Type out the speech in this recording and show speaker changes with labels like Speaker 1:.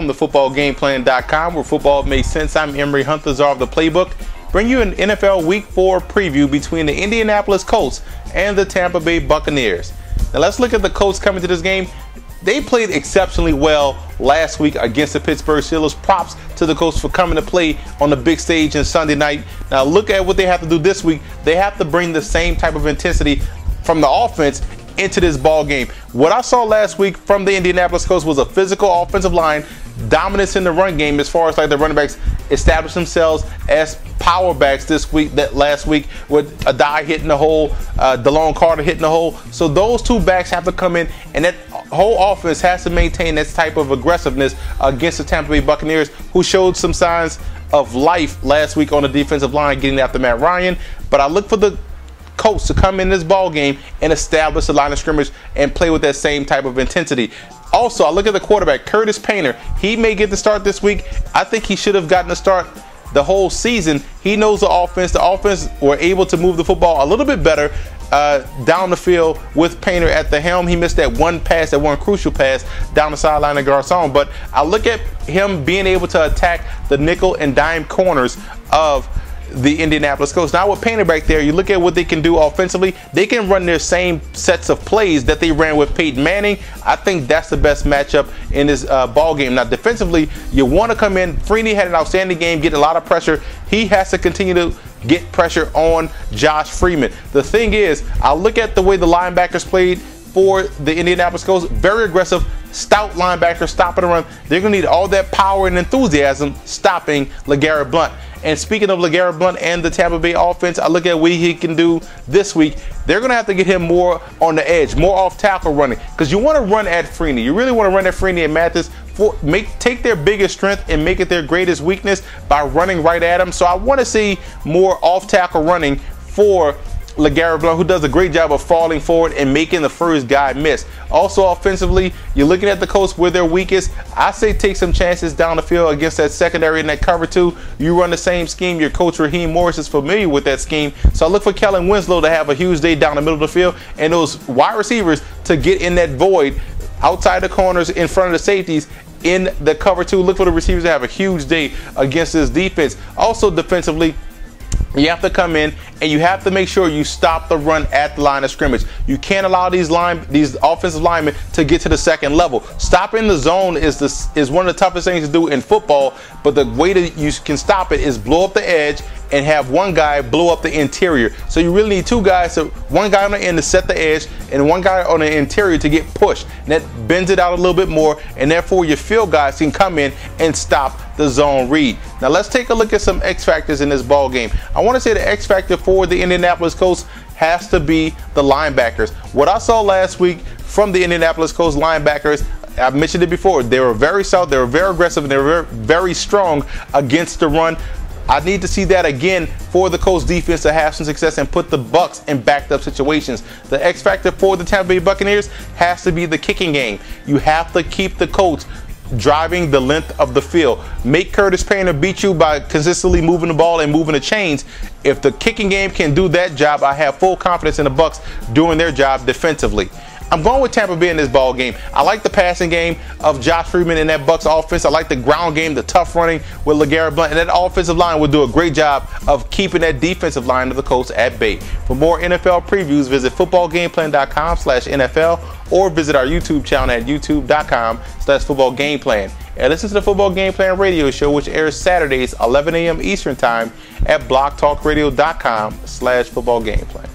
Speaker 1: welcome to footballgameplan.com, where football makes sense. I'm Emery Hunt, the czar of the playbook. Bring you an NFL Week 4 preview between the Indianapolis Colts and the Tampa Bay Buccaneers. Now let's look at the Colts coming to this game. They played exceptionally well last week against the Pittsburgh Steelers. Props to the Colts for coming to play on the big stage on Sunday night. Now look at what they have to do this week. They have to bring the same type of intensity from the offense into this ball game. What I saw last week from the Indianapolis Colts was a physical offensive line, dominance in the run game as far as like the running backs establish themselves as power backs this week, that last week with Adai hitting the hole, DeLone Carter hitting the hole. So those two backs have to come in, and that whole offense has to maintain that type of aggressiveness against the Tampa Bay Buccaneers, who showed some signs of life last week on the defensive line getting after Matt Ryan. But I look for the Colts to come in this ball game and establish the line of scrimmage and play with that same type of intensity. Also, I look at the quarterback, Curtis Painter. He may get the start this week. I think he should have gotten the start the whole season. He knows the offense. The offense were able to move the football a little bit better down the field with Painter at the helm. He missed that one pass, that one crucial pass down the sideline of Garcon. But I look at him being able to attack the nickel and dime corners of the Indianapolis Colts. Now with Painter back there, you look at what they can do offensively. They can run their same sets of plays that they ran with Peyton Manning. I think that's the best matchup in this ball game. Now defensively, you want to come in. Freeney had an outstanding game, getting a lot of pressure. He has to continue to get pressure on Josh Freeman. The thing is, I look at the way the linebackers played for the Indianapolis Colts. Very aggressive, stout linebackers stopping the run. They're going to need all that power and enthusiasm stopping LeGarrette Blount. And speaking of LeGarrette Blount and the Tampa Bay offense, I look at what he can do this week. They're going to have to get him more on the edge, more off tackle running, because you want to run at Freeney. You really want to run at Freeney and Mathis. Take their biggest strength and make it their greatest weakness by running right at him. So I want to see more off tackle running for LeGarrette Blount, who does a great job of falling forward and making the first guy miss. Also offensively, you're looking at the Colts where they're weakest. I say take some chances down the field against that secondary and that cover two. You run the same scheme. Your coach Raheem Morris is familiar with that scheme. So I look for Kellen Winslow to have a huge day down the middle of the field, and those wide receivers to get in that void outside the corners in front of the safeties in the cover two. Look for the receivers to have a huge day against this defense. Also defensively, you have to come in and you have to make sure you stop the run at the line of scrimmage. You can't allow these offensive linemen to get to the second level. Stopping the zone is one of the toughest things to do in football, but the way that you can stop it is blow up the edge and have one guy blow up the interior. So you really need two guys, so one guy on the end to set the edge and one guy on the interior to get pushed. And that bends it out a little bit more, and therefore your field guys can come in and stop the zone read. Now let's take a look at some X factors in this ball game. I want to say the X factor for the Indianapolis Colts has to be the linebackers. What I saw last week from the Indianapolis Colts linebackers, I've mentioned it before, they were very stout, they were very aggressive, and they were very strong against the run. I need to see that again for the Colts defense to have some success and put the Bucs in backed up situations. The X factor for the Tampa Bay Buccaneers has to be the kicking game. You have to keep the Colts driving the length of the field. Make Curtis Painter beat you by consistently moving the ball and moving the chains. If the kicking game can do that job, I have full confidence in the Bucs doing their job defensively. I'm going with Tampa Bay in this ball game. I like the passing game of Josh Freeman in that Bucs offense. I like the ground game, the tough running with LeGarrette Blount, and that offensive line will do a great job of keeping that defensive line of the Colts at bay. For more NFL previews, visit footballgameplan.com/NFL or visit our YouTube channel at youtube.com/footballgameplan. And listen to the Football Game Plan radio show, which airs Saturdays 11 a.m. Eastern Time at blogtalkradio.com/footballgameplan.